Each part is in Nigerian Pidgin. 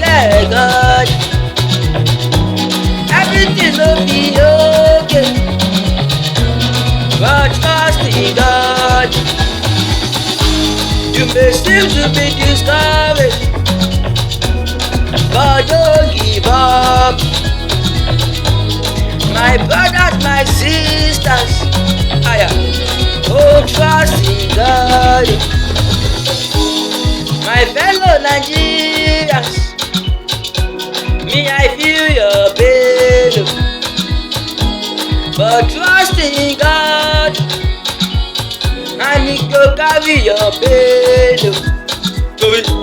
get God. Everything will be okay, but trust in God. You may seem to be discouraged, but don't give up. My brothers, my sisters, oh, trust in God. My fellow Nigerians, me, I feel your pain, but trust in God, and He go carry your pain.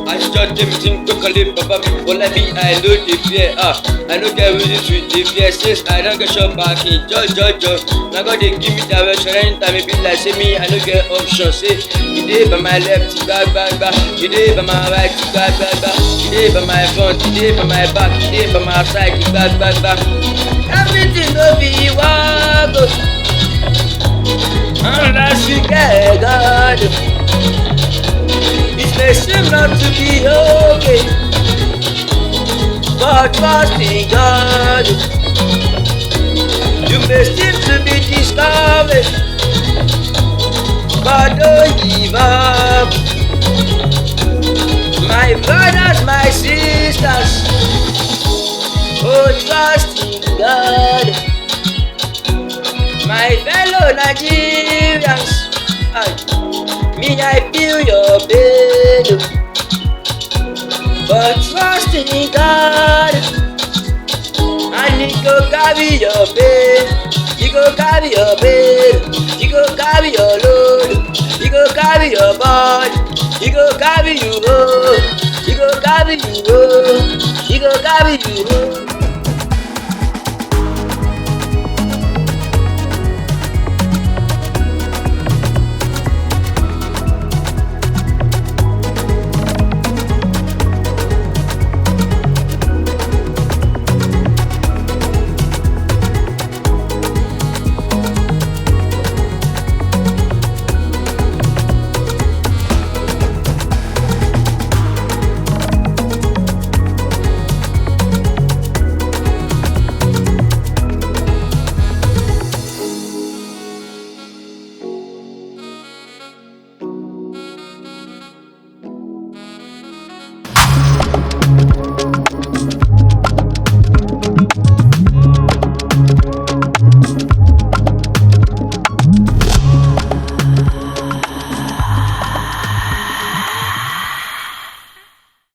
I just think to call it Papa people like me, I know the fear. I know get reason to the fear. Since I don't get shot back in just. Now God they give me direction anytime it be like say me, I don't get option. Say you dey by my left, back. You dey by my right, back. You dey by my front, you dey by my back, you dey by my side, back. Everything will be one good unless we get God. It may seem not to be okay, but trust in God. You may seem to be discouraged, but don't give up. My brothers, my sisters, oh, trust in God. My fellow Nigerians, me, I feel your pain, but trust in God, and He go carry your pain. He go carry your pain. He go carry your load. He go carry your body. He go carry you home. He go carry you home. He go carry you home.